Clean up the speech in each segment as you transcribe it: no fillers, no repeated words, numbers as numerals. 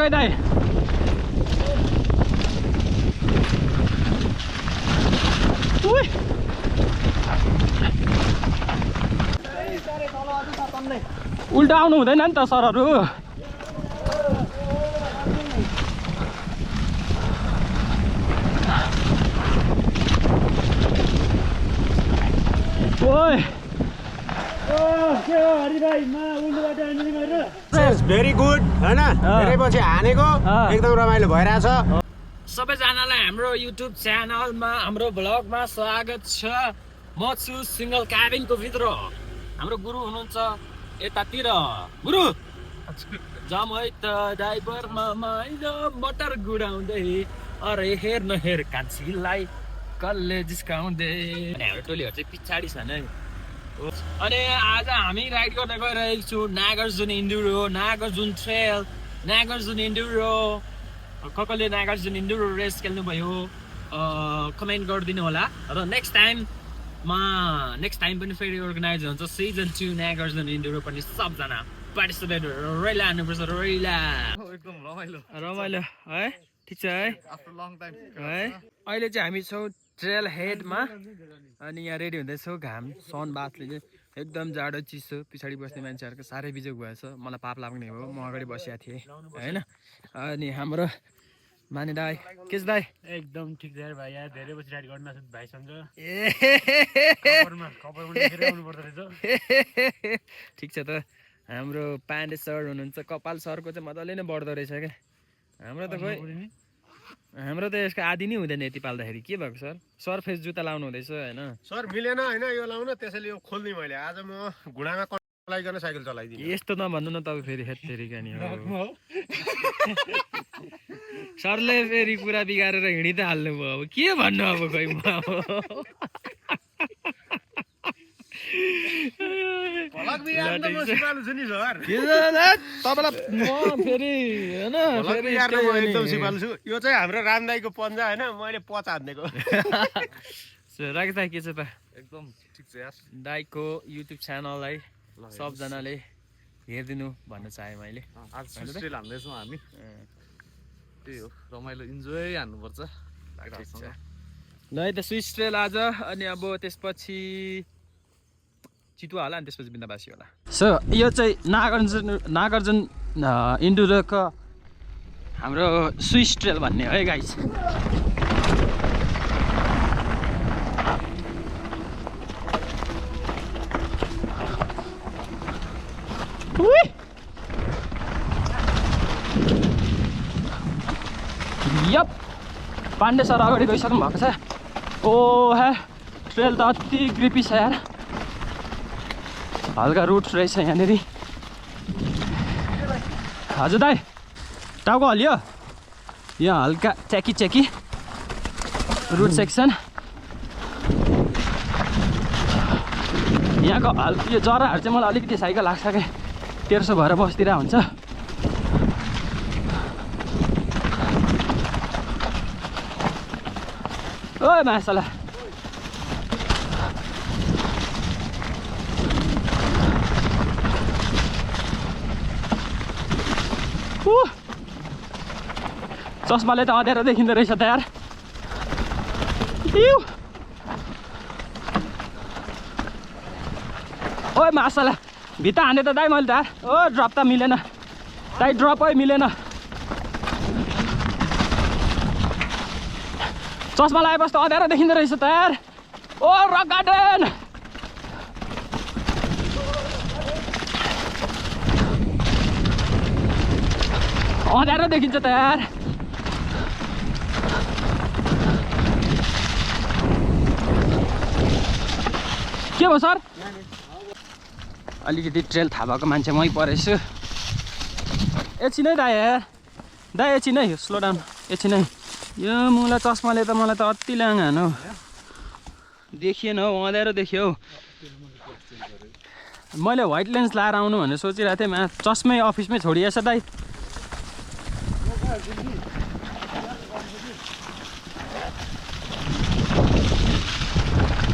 ट्राकै दाइ उल्टा आउनु हुँदैन नि त सरहरू भेरी गुड हैन धेरै पछि हानेको एकदम रमाइलो भइरहेछ सबैजनालाई हाम्रो युट्युब च्यानलमा हाम्रो भ्लगमा स्वागत छ म छु सिंगल क्याबिनको भित्र हाम्रो गुरु हुनुहुन्छ यतातिर गुरु जाम है त ड्राइभरमा माइलो मोटर गुडाउँदै अरे हेर न हेर कान्छीलाई कल्ले जिस्काउँदै हाम्रो टोलीहरू चाहिँ पछाडि छन् है अनि आज हामी राइड गर्न गइरहेको छु Nagarjun enduro Nagarjun trail Nagarjun enduro कसले नागार्जुन इन्ड्युरो रेस खेल्नुभयो कमेन्ट गरिदिनु होला र नेक्स्ट टाइम पनि फेरि अर्गनाइज हुन्छ सिजन 2 नागार्जुन इन्ड्युरो पनि सबजना पार्टिसिपेटहरू रैला हान्नुपर्छ रैला एकदम रमाइलो रमाइलो है ठिक छ है आफ्टर लङ टाइम है अहिले चाहिँ हामी छौँ ट्रेल हेडमा अनि यहाँ रेडी हुँदैछौँ घाम सन बाथले चाहिँ एकदम जाडो चिसो पछाडि बस्ने मान्छेहरूको साह्रै बिजोग भएछ मलाई पाप लाग्ने हो म अगाडि बसेको थिएँ होइन अनि हाम्रो माने दाई के छ दाई एकदम ठिक छ भाइ यहाँ धेरै पछि राइड गर्न भाइसँग ठिक छ त हाम्रो पाण्डे सर हुनुहुन्छ कपाल सरको चाहिँ मजाले नै बढ्दो रहेछ क्या हाम्रो त खोइ हाम्रो त यसको आदि नै हुँदैन यति पाल्दाखेरि के भएको सर सरफेस जुत्ता लाउनु हुँदैछ होइन सर मिलेन होइन यो लाउन त्यसैले यो खोल्ने मैले आज म घुँडामा लगाइकन साइकल चलाइदिन्छु यस्तो नभन्नु न तपाईँ फेरि हेत फेरि नि हो सरले फेरि पुरा बिगारेर हिँडी त हाल्नुभयो अब के भन्नु अब खै म यो चाहिँ हाम्रो रामदाईको पन्जा होइन मैले पचा हान्दिएको राकेश दाई के छ त एकदम ठिक छ यार दाईको युट्युब च्यानललाई सबजनाले हेरिदिनु भन्न चाहे मैले आज स्ट्रेल हान्दैछौँ हामी त्यही हो रमाइलो इन्जोय हान्नुपर्छ ल है त स्विच ट्रेल आज अनि अब त्यसपछि चितुवा होला अनि त्यसपछि बिन्दाबासी होला सो यो चाहिँ नागार्जुन इन्डुरोको हाम्रो स्विच ट्रेल भन्ने है गाइस यप पाण्डे सर अगाडि गइसक्नु भएको छ ओ हे ट्रेल त अति ग्रिपी छ यार हल्का रुट रहेछ यहाँनिर हजुर दाइ टाउको हल्यो यहाँ हल्का चेकी रुट सेक्सन यहाँको यो जराहरू चाहिँ मलाई अलिकति साइकल लाग्छ क्या तेर्सो भएर बस्तिर हुन्छ ओइ मासला चस्माले त अँध्यारो देखिँदो रहेछ त यार ओइ मासला भित्ता हाने त दाइ मैले त यार ओ ड्रप त मिलेन दाइ ड्रपै मिलेन चस्मा लगाएपछि त अँध्यारो देखिँदो रहेछ त यार ओ रक गार्डन अँध्यारो देखिन्छ त यार के भयो सर अलिकति ट्रेल थाहा भएको मान्छे मै परेछु एकछिनै दाइ यार दाइ एकछिनै स्लो डाउन एकछिनै यो मुला चस्माले त मलाई त अति ल्याङ हान हौ देखिएन हौ अँध्यारो देखियो हौ मैले व्हाइट लेन्स लाएर आउनु भनेर सोचिरहेको थिएँ चस्मै अफिसमै छोडिएछ दाइ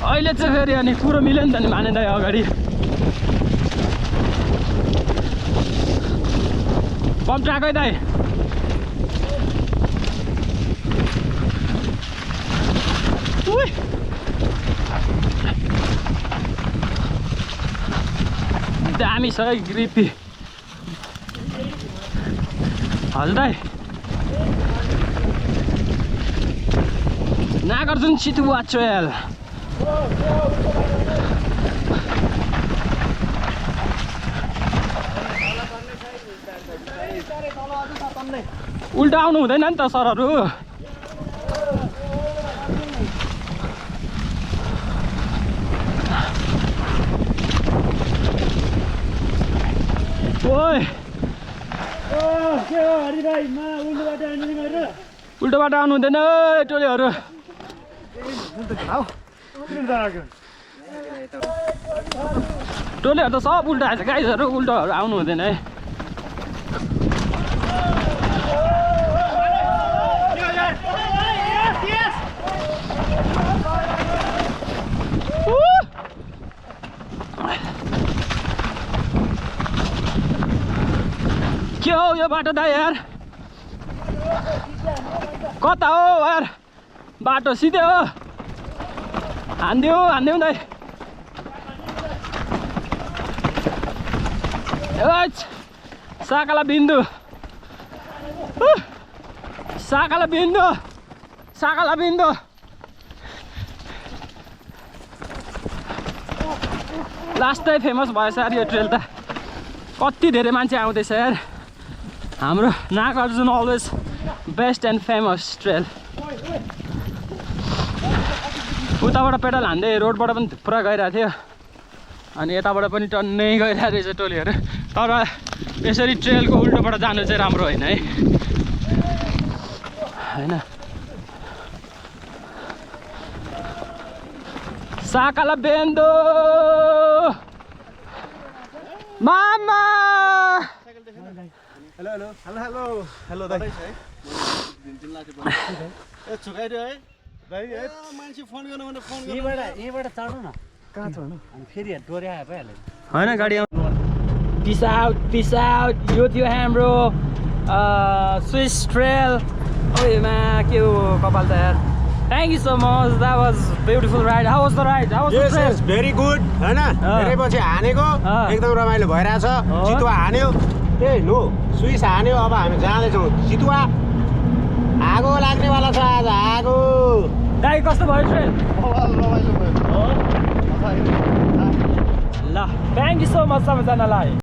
अहिले चाहिँ फेरि अनि कुरो मिल्यो नि त नि माने दाइ अगाडि पम्प ट्राकै दाइ दामी छ है ग्रिपी हजुर दाइ नागार्जुन चितुवा ट्रेल उल्टा आउनु हुँदैन नि त सरहरू ओइ उल्टो बाटो आउनु हुँदैन टोलीहरू टोलीहरू त सब उल्टा आएछ गाइजहरू उल्टोहरू आउनु हुँदैन है के हो यो बाटो दाइ यार कता हो यार बाटो सिधै हो हान्दिउँ दाइ साकाला बिन्दु लास्टै फेमस भएछ यार यो ट्रेल त कति धेरै मान्छे आउँदैछ यार हाम्रो Nagarjun always best and famous trail उताबाट पेडल हान्दै रोडबाट पनि थुप्रो गइरहेको थियो अनि यताबाट पनि टन्नै गइरहेको रहेछ टोलीहरू तर यसरी ट्रेलको उल्टोबाट जानु चाहिँ राम्रो होइन है होइन साकाला बेन्दो मामा हेलो दाइ छुकाइदियो है दाइ मान्छे फोन गर्नु भने फोन यहीँबाट चढ्नु न कहाँ चढ्नु अनि फेरि डोर्या भइहाल्यो होइन गाडी पिस आउट यो थियो हाम्रो स्विस ट्रेल ओमा के हो कपाल त यार thank you so much that was beautiful ride how was the ride how was the trail very good हैन धेरै पछि हानेको एकदम रमाइलो भइरहेछ चितुवा हान्यो ए नो स्विस हान्यो अब हामी जाँदैछौँ चितुवा आगो लाग्नेवाला छ आज आगो दाइ कस्तो भयो ट्रेल ल थ्याङ्क यू सो मच सबैजनालाई